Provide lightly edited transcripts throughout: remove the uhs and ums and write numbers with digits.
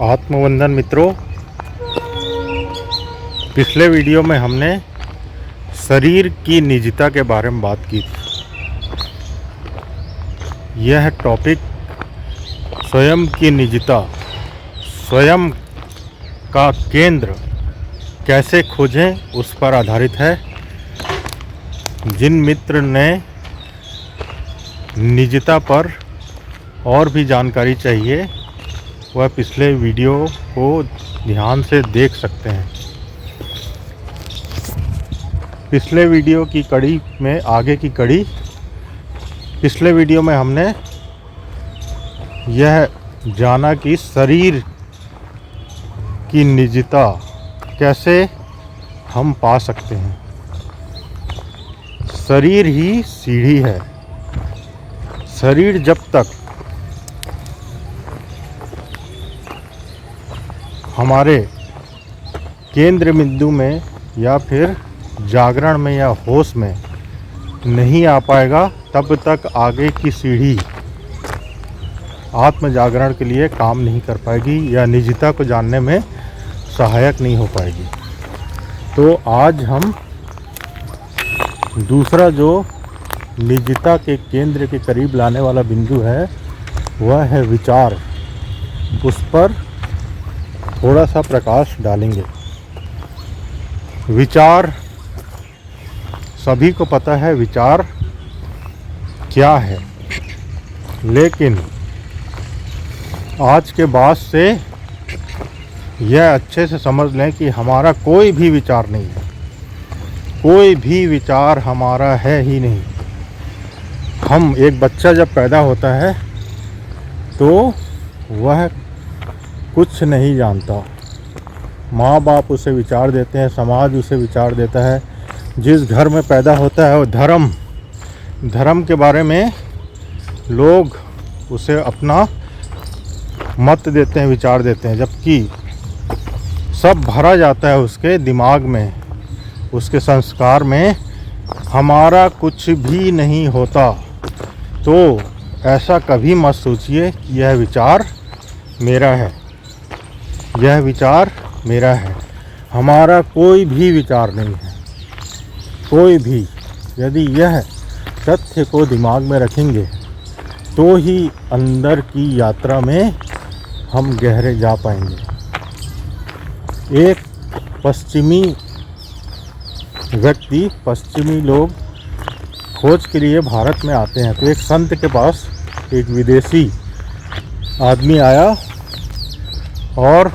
आत्मवंदन मित्रों, पिछले वीडियो में हमने शरीर की निजता के बारे में बात की थी। यह टॉपिक स्वयं की निजता, स्वयं का केंद्र कैसे खोजें उस पर आधारित है। जिन मित्र ने निजता पर और भी जानकारी चाहिए वह पिछले वीडियो को ध्यान से देख सकते हैं। पिछले वीडियो की कड़ी में आगे की कड़ी, पिछले वीडियो में हमने यह जाना कि शरीर की निजता कैसे हम पा सकते हैं। शरीर ही सीढ़ी है। शरीर जब तक हमारे केंद्र बिंदु में या फिर जागरण में या होश में नहीं आ पाएगा, तब तक आगे की सीढ़ी आत्म जागरण के लिए काम नहीं कर पाएगी या निजता को जानने में सहायक नहीं हो पाएगी। तो आज हम दूसरा जो निजता के केंद्र के करीब लाने वाला बिंदु है वह है विचार। उस पर थोड़ा सा प्रकाश डालेंगे। विचार, सभी को पता है विचार क्या है, लेकिन आज के बाद से यह अच्छे से समझ लें कि हमारा कोई भी विचार नहीं है। कोई भी विचार हमारा है ही नहीं। हम, एक बच्चा जब पैदा होता है तो वह कुछ नहीं जानता। माँ बाप उसे विचार देते हैं, समाज उसे विचार देता है। जिस घर में पैदा होता है वो धर्म के बारे में लोग उसे अपना मत देते हैं, विचार देते हैं, जबकि सब भरा जाता है उसके दिमाग में, उसके संस्कार में। हमारा कुछ भी नहीं होता। तो ऐसा कभी मत सोचिए कि यह विचार मेरा है, यह विचार मेरा है। हमारा कोई भी विचार नहीं है, कोई भी। यदि यह तथ्य को दिमाग में रखेंगे तो ही अंदर की यात्रा में हम गहरे जा पाएंगे। एक पश्चिमी व्यक्ति, पश्चिमी लोग खोज के लिए भारत में आते हैं। तो एक संत के पास एक विदेशी आदमी आया और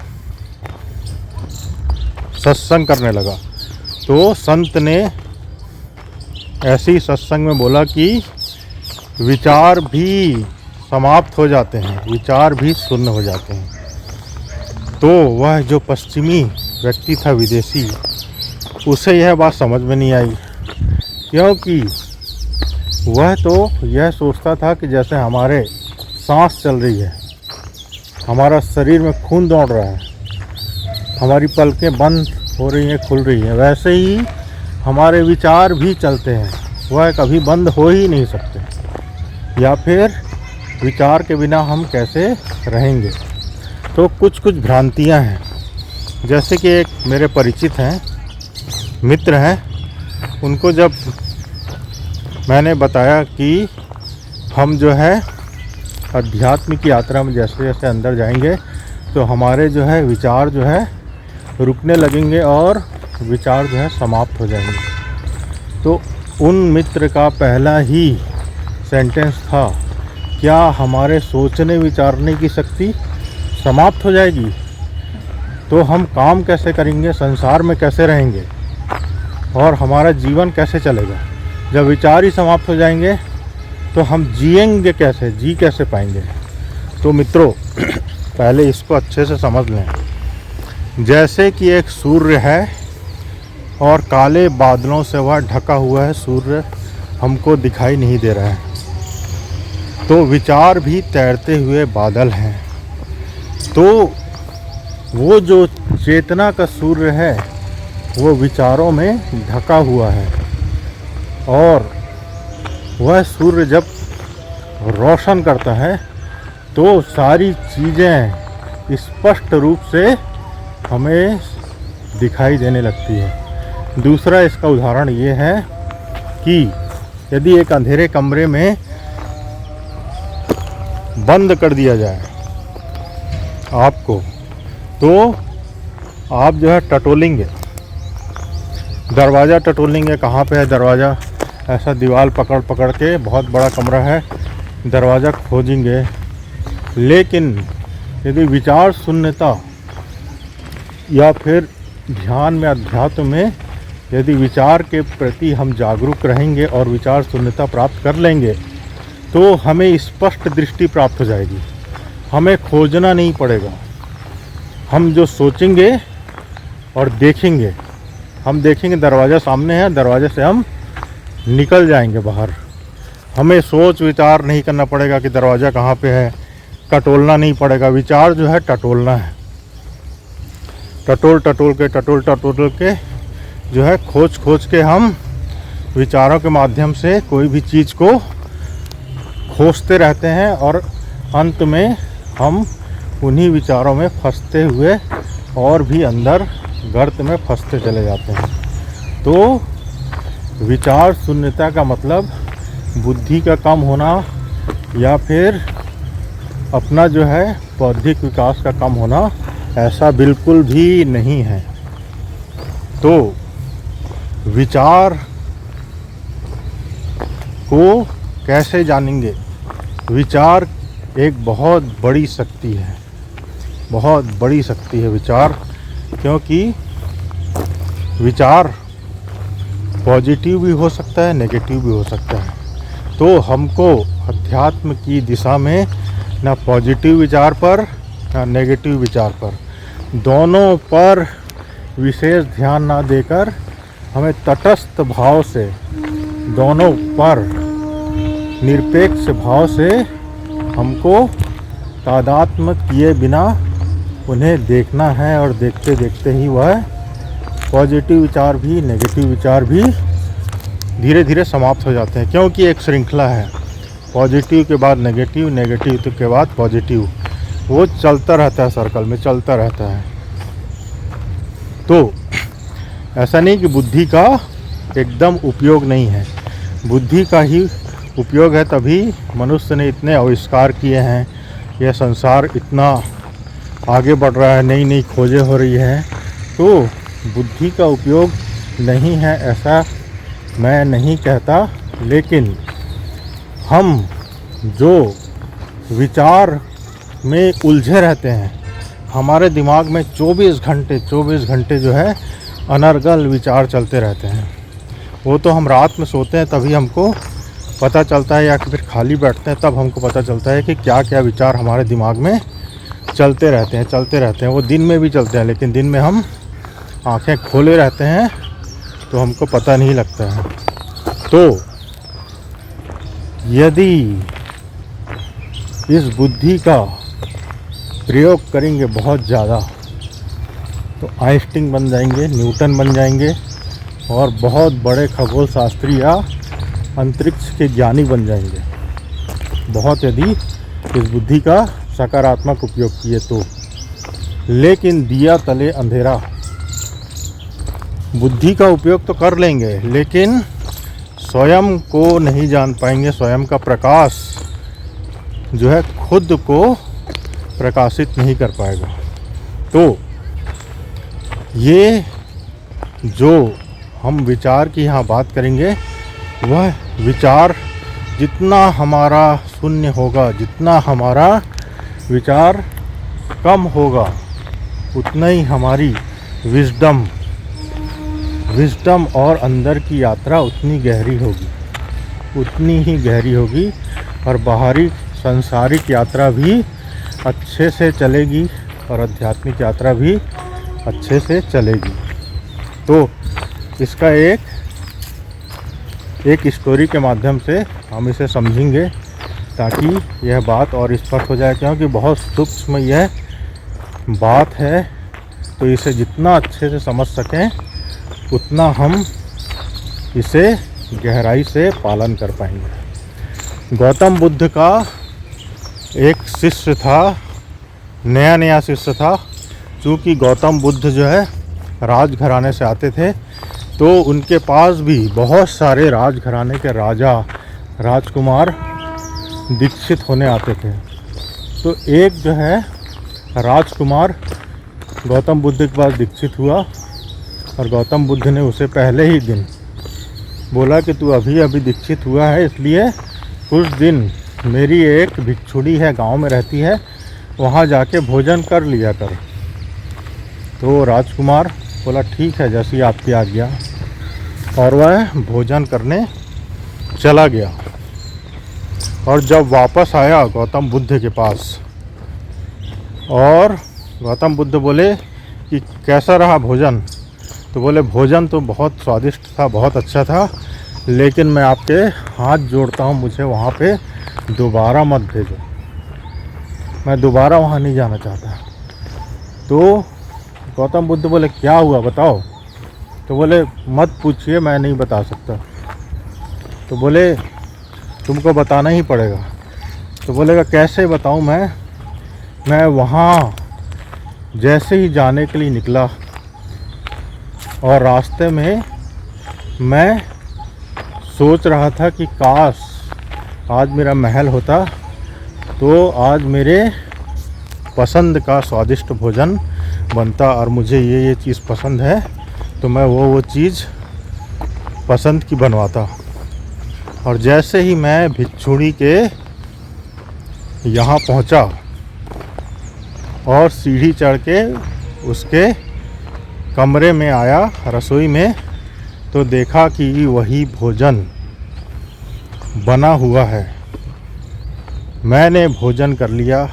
सत्संग करने लगा। तो संत ने ऐसे ही सत्संग में बोला कि विचार भी समाप्त हो जाते हैं, विचार भी शून्य हो जाते हैं। तो वह जो पश्चिमी व्यक्ति था, विदेशी, उसे यह बात समझ में नहीं आई, क्योंकि वह तो यह सोचता था कि जैसे हमारे सांस चल रही है, हमारा शरीर में खून दौड़ रहा है, हमारी पलकें बंद हो रही हैं, खुल रही हैं, वैसे ही हमारे विचार भी चलते हैं। वह कभी बंद हो ही नहीं सकते। या फिर विचार के बिना हम कैसे रहेंगे। तो कुछ भ्रांतियां हैं। जैसे कि एक मेरे परिचित हैं, मित्र हैं, उनको जब मैंने बताया कि हम जो है आध्यात्मिक यात्रा में जैसे जैसे अंदर जाएंगे तो हमारे जो है विचार जो है रुकने लगेंगे और विचार जो है समाप्त हो जाएंगे। तो उन मित्र का पहला ही सेंटेंस था, क्या हमारे सोचने विचारने की शक्ति समाप्त हो जाएगी तो हम काम कैसे करेंगे, संसार में कैसे रहेंगे और हमारा जीवन कैसे चलेगा। जब विचार ही समाप्त हो जाएंगे तो हम जिएंगे कैसे, जी कैसे पाएंगे। तो मित्रों, पहले इसको अच्छे से समझ लें। जैसे कि एक सूर्य है और काले बादलों से वह ढका हुआ है, सूर्य हमको दिखाई नहीं दे रहा है। तो विचार भी तैरते हुए बादल हैं। तो वो जो चेतना का सूर्य है वो विचारों में ढका हुआ है, और वह सूर्य जब रोशन करता है तो सारी चीज़ें स्पष्ट रूप से हमें दिखाई देने लगती है। दूसरा इसका उदाहरण ये है कि यदि एक अंधेरे कमरे में बंद कर दिया जाए आपको, तो आप जो है टटोलेंगे, दरवाज़ा टटोलेंगे, कहाँ पे है दरवाज़ा, ऐसा दीवार पकड़ पकड़ के, बहुत बड़ा कमरा है, दरवाज़ा खोजेंगे। लेकिन यदि विचार शून्यता या फिर ध्यान में, अध्यात्म में यदि विचार के प्रति हम जागरूक रहेंगे और विचार शून्यता प्राप्त कर लेंगे, तो हमें स्पष्ट दृष्टि प्राप्त हो जाएगी। हमें खोजना नहीं पड़ेगा। हम जो सोचेंगे और देखेंगे, हम देखेंगे दरवाज़ा सामने है, दरवाजे से हम निकल जाएंगे बाहर। हमें सोच विचार नहीं करना पड़ेगा कि दरवाज़ा कहाँ पे है, टटोलना नहीं पड़ेगा। विचार जो है टटोलना है, टटोल टटोल के जो है खोज के हम विचारों के माध्यम से कोई भी चीज़ को खोजते रहते हैं और अंत में हम उन्हीं विचारों में फंसते हुए और भी अंदर गर्त में फंसते चले जाते हैं। तो विचार शून्यता का मतलब बुद्धि का कम होना या फिर अपना जो है बौद्धिक विकास का कम होना, ऐसा बिल्कुल भी नहीं है। तो विचार को कैसे जानेंगे? विचार एक बहुत बड़ी शक्ति है, बहुत बड़ी शक्ति है विचार, क्योंकि विचार पॉजिटिव भी हो सकता है, नेगेटिव भी हो सकता है। तो हमको अध्यात्म की दिशा में ना पॉजिटिव विचार पर ना नेगेटिव विचार पर, दोनों पर विशेष ध्यान ना देकर हमें तटस्थ भाव से, दोनों पर निरपेक्ष भाव से हमको तादात्म्य किए बिना उन्हें देखना है। और देखते देखते ही वह पॉजिटिव विचार भी, नेगेटिव विचार भी धीरे धीरे समाप्त हो जाते हैं, क्योंकि एक श्रृंखला है। पॉजिटिव के बाद नेगेटिव, नेगेटिव के बाद पॉजिटिव, वो चलता रहता है, सर्कल में चलता रहता है। तो ऐसा नहीं कि बुद्धि का एकदम उपयोग नहीं है, बुद्धि का ही उपयोग है, तभी मनुष्य ने इतने आविष्कार किए हैं, यह संसार इतना आगे बढ़ रहा है, नई नई खोजें हो रही हैं। तो बुद्धि का उपयोग नहीं है ऐसा मैं नहीं कहता, लेकिन हम जो विचार में उलझे रहते हैं, हमारे दिमाग में 24 घंटे जो है अनर्गल विचार चलते रहते हैं। वो तो हम रात में सोते हैं तभी हमको पता चलता है, या फिर खाली बैठते हैं तब हमको पता चलता है कि क्या क्या विचार हमारे दिमाग में चलते रहते हैं। वो दिन में भी चलते हैं, लेकिन दिन में हम आंखें खोले रहते हैं तो हमको पता नहीं लगता है। तो यदि इस बुद्धि का प्रयोग करेंगे बहुत ज़्यादा, तो आइंस्टीन बन जाएंगे, न्यूटन बन जाएंगे और बहुत बड़े खगोल शास्त्री या अंतरिक्ष के ज्ञानी बन जाएंगे, बहुत यदि इस बुद्धि का सकारात्मक उपयोग किए तो। लेकिन दिया तले अंधेरा, बुद्धि का उपयोग तो कर लेंगे लेकिन स्वयं को नहीं जान पाएंगे, स्वयं का प्रकाश जो है खुद को प्रकाशित नहीं कर पाएगा। तो ये जो हम विचार की यहाँ बात करेंगे, वह विचार जितना हमारा शून्य होगा, जितना हमारा विचार कम होगा, उतना ही हमारी विजडम और अंदर की यात्रा उतनी ही गहरी होगी और बाहरी सांसारिक यात्रा भी अच्छे से चलेगी और आध्यात्मिक यात्रा भी अच्छे से चलेगी। तो इसका एक स्टोरी के माध्यम से हम इसे समझेंगे ताकि यह बात और स्पष्ट हो जाए, क्योंकि बहुत सूक्ष्म यह बात है। तो इसे जितना अच्छे से समझ सकें उतना हम इसे गहराई से पालन कर पाएंगे। गौतम बुद्ध का एक शिष्य था नया नया शिष्य था। चूँकि गौतम बुद्ध जो है राजघराने से आते थे, तो उनके पास भी बहुत सारे राजघराने के राजा राजकुमार दीक्षित होने आते थे। तो एक जो है राजकुमार गौतम बुद्ध के पास दीक्षित हुआ, और गौतम बुद्ध ने उसे पहले ही दिन बोला कि तू अभी अभी दीक्षित हुआ है, इसलिए कुछ दिन मेरी एक भिक्षुणी है, गांव में रहती है, वहाँ जाके भोजन कर लिया कर। तो राजकुमार बोला ठीक है, जैसी आपकी आज्ञा, और वह भोजन करने चला गया। और जब वापस आया गौतम बुद्ध के पास, और गौतम बुद्ध बोले कि कैसा रहा भोजन, तो बोले भोजन तो बहुत स्वादिष्ट था, बहुत अच्छा था, लेकिन मैं आपके हाथ जोड़ता हूँ, मुझे वहाँ पे दोबारा मत भेजो, मैं दोबारा वहाँ नहीं जाना चाहता। तो गौतम बुद्ध बोले क्या हुआ बताओ। तो बोले मत पूछिए, मैं नहीं बता सकता। तो बोले तुमको बताना ही पड़ेगा। तो बोलेगा कैसे बताऊँ मैं वहाँ जैसे ही जाने के लिए निकला, और रास्ते में मैं सोच रहा था कि काश आज मेरा महल होता, तो आज मेरे पसंद का स्वादिष्ट भोजन बनता, और मुझे ये चीज़ पसंद है, तो मैं वो चीज़ पसंद की बनवाता। और जैसे ही मैं भिक्षुणी के यहाँ पहुँचा और सीढ़ी चढ़ के उसके कमरे में आया, रसोई में, तो देखा कि वही भोजन बना हुआ है। मैंने भोजन कर लिया,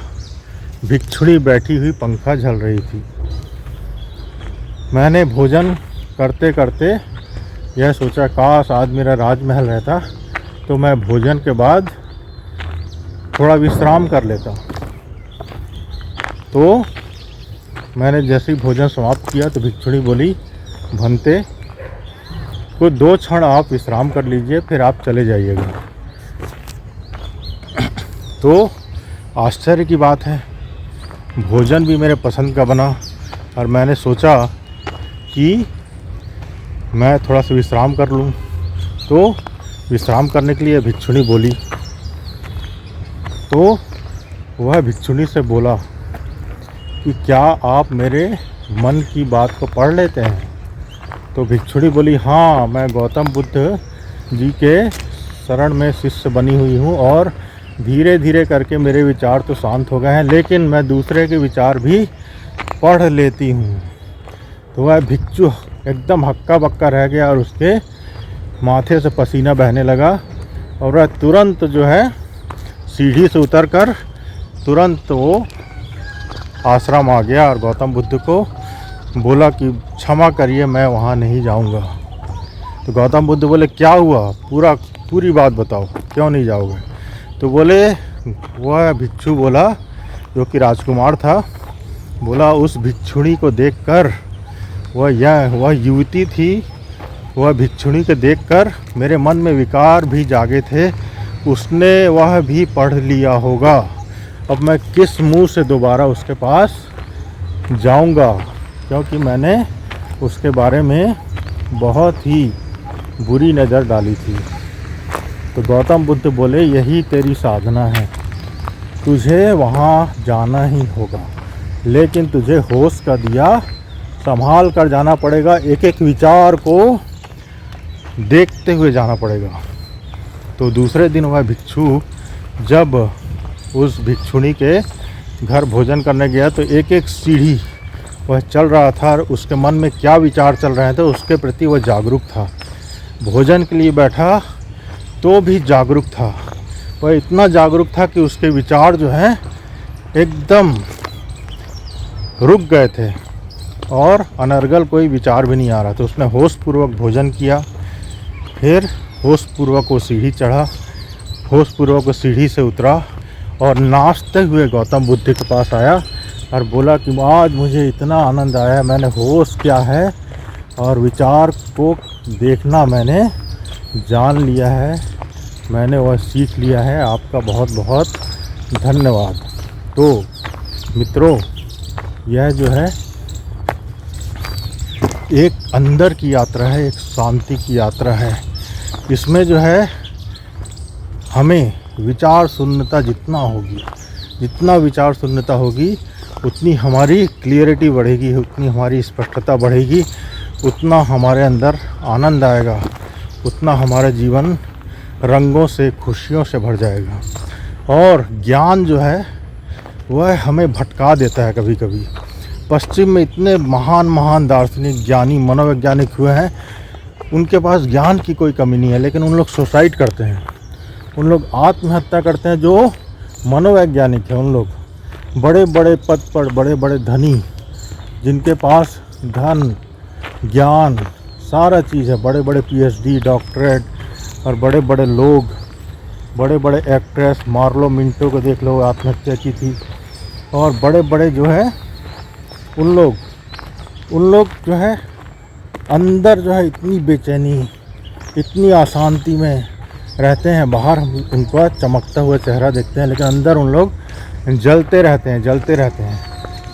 भिक्षुणी बैठी हुई पंखा झल रही थी। मैंने भोजन करते करते यह सोचा काश आज मेरा राजमहल रहता, तो मैं भोजन के बाद थोड़ा विश्राम कर लेता। तो मैंने जैसे ही भोजन समाप्त किया तो भिक्षुणी बोली भंते कुछ 2 क्षण आप विश्राम कर लीजिए, फिर आप चले जाइएगा। तो आश्चर्य की बात है, भोजन भी मेरे पसंद का बना, और मैंने सोचा कि मैं थोड़ा सा विश्राम कर लूं। तो विश्राम करने के लिए भिक्षुणी बोली। तो वह भिक्षुणी से बोला कि क्या आप मेरे मन की बात को पढ़ लेते हैं। तो भिक्षुणी बोली हाँ, मैं गौतम बुद्ध जी के शरण में शिष्य बनी हुई हूँ, और धीरे धीरे करके मेरे विचार तो शांत हो गए हैं, लेकिन मैं दूसरे के विचार भी पढ़ लेती हूँ। तो वह भिक्षु एकदम हक्का बक्का रह गया, और उसके माथे से पसीना बहने लगा, और वह तुरंत जो है सीढ़ी से उतरकर तुरंत वो आश्रम आ गया, और गौतम बुद्ध को बोला कि क्षमा करिए, मैं वहाँ नहीं जाऊँगा। तो गौतम बुद्ध बोले क्या हुआ, पूरी बात बताओ, क्यों नहीं जाओगे। तो बोले, वह भिक्षु बोला जो कि राजकुमार था, बोला उस भिक्षुणी को देखकर, वह युवती थी, वह भिक्षुणी को देखकर मेरे मन में विकार भी जागे थे, उसने वह भी पढ़ लिया होगा। अब मैं किस मुंह से दोबारा उसके पास जाऊंगा, क्योंकि मैंने उसके बारे में बहुत ही बुरी नज़र डाली थी। तो गौतम बुद्ध बोले यही तेरी साधना है, तुझे वहाँ जाना ही होगा, लेकिन तुझे होश का दिया संभाल कर जाना पड़ेगा, एक एक विचार को देखते हुए जाना पड़ेगा। तो दूसरे दिन वह भिक्षु जब उस भिक्षुणी के घर भोजन करने गया, तो एक एक सीढ़ी वह चल रहा था, और उसके मन में क्या विचार चल रहे थे उसके प्रति वह जागरूक था। भोजन के लिए बैठा तो भी जागरूक था, वह इतना जागरूक था कि उसके विचार जो हैं एकदम रुक गए थे, और अनर्गल कोई विचार भी नहीं आ रहा था। उसने होशपूर्वक भोजन किया, फिर होशपूर्वक वो सीढ़ी चढ़ा, होशपूर्वक वो सीढ़ी से उतरा, और नाचते हुए गौतम बुद्ध के पास आया और बोला कि आज मुझे इतना आनंद आया, मैंने होश क्या है और विचार को देखना मैंने जान लिया है, मैंने वह सीख लिया है, आपका बहुत बहुत धन्यवाद। तो मित्रों, यह जो है एक अंदर की यात्रा है, एक शांति की यात्रा है। इसमें जो है हमें विचार शून्यता जितना विचार शून्यता होगी उतनी हमारी क्लियरिटी बढ़ेगी, उतनी हमारी स्पष्टता बढ़ेगी, उतना हमारे अंदर आनंद आएगा, उतना हमारा जीवन रंगों से, खुशियों से भर जाएगा। और ज्ञान जो है वह हमें भटका देता है कभी कभी। पश्चिम में इतने महान दार्शनिक, ज्ञानी, मनोवैज्ञानिक हुए हैं, उनके पास ज्ञान की कोई कमी नहीं है, लेकिन उन लोग सुसाइड करते हैं, उन लोग आत्महत्या करते हैं। जो मनोवैज्ञानिक हैं उन लोग बड़े बड़े पद पर, बड़े बड़े धनी, जिनके पास धन, ज्ञान, सारा चीज़ है, बड़े बड़े PhD, डॉक्टरेट, और बड़े बड़े लोग, बड़े बड़े एक्ट्रेस, मार्लो मिंटो को देख लो, आत्महत्या की थी। और बड़े बड़े जो है उन लोग जो है अंदर जो है इतनी बेचैनी, इतनी अशांति में रहते हैं। बाहर हम उनका चमकता हुआ चेहरा देखते हैं, लेकिन अंदर उन लोग जलते रहते हैं।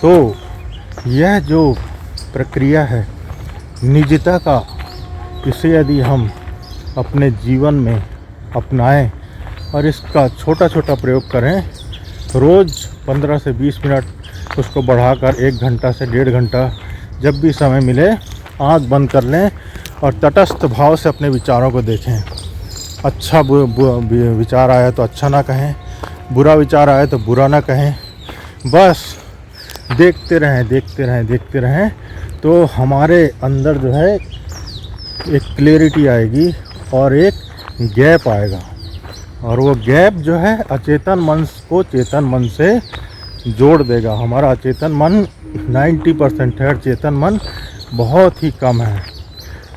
तो यह जो प्रक्रिया है निजता का, इसे यदि हम अपने जीवन में अपनाएं और इसका छोटा छोटा प्रयोग करें, रोज़ 15 से 20 मिनट, उसको बढ़ाकर 1 घंटा से 1.5 घंटा, जब भी समय मिले आँख बंद कर लें और तटस्थ भाव से अपने विचारों को देखें। अच्छा विचार आया तो अच्छा ना कहें, बुरा विचार आया तो बुरा ना कहें, बस देखते रहें। तो हमारे अंदर जो है एक क्लैरिटी आएगी और एक गैप आएगा, और वो गैप जो है अचेतन मन को चेतन मन से जोड़ देगा। हमारा अचेतन मन 90% है, चेतन मन बहुत ही कम है।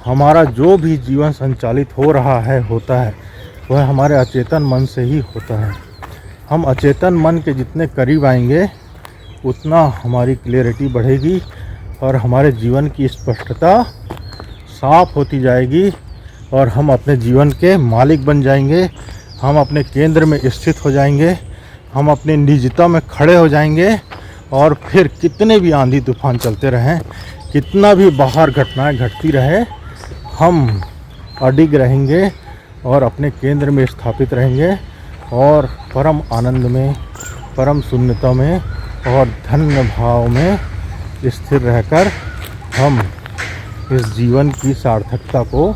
हमारा जो भी जीवन संचालित होता है वह हमारे अचेतन मन से ही होता है। हम अचेतन मन के जितने करीब आएंगे उतना हमारी क्लैरिटी बढ़ेगी और हमारे जीवन की स्पष्टता साफ होती जाएगी, और हम अपने जीवन के मालिक बन जाएंगे। हम अपने केंद्र में स्थित हो जाएंगे, हम अपनी निजता में खड़े हो जाएंगे, और फिर कितने भी आंधी तूफान चलते रहें, कितना भी बाहर घटनाएं घटती रहे, हम अडिग रहेंगे और अपने केंद्र में स्थापित रहेंगे, और परम आनंद में, परम शून्यता में और धन्य भाव में स्थिर रहकर हम इस जीवन की सार्थकता को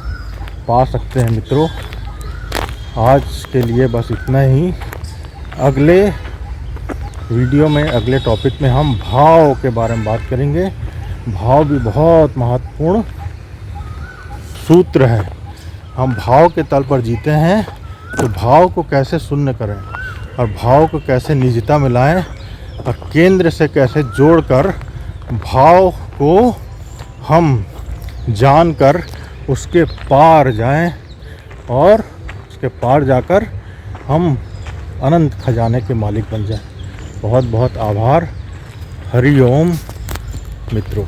पा सकते हैं। मित्रों, आज के लिए बस इतना ही। अगले वीडियो में, अगले टॉपिक में हम भाव के बारे में बात करेंगे। भाव भी बहुत महत्वपूर्ण सूत्र है। हम भाव के तल पर जीते हैं, तो भाव को कैसे शून्य करें और भाव को कैसे निजता में लाएं और केंद्र से कैसे जोड़कर भाव को हम जानकर उसके पार जाएं, और उसके पार जाकर हम अनंत खजाने के मालिक बन जाएं। बहुत बहुत आभार। हरि ओम मित्रों।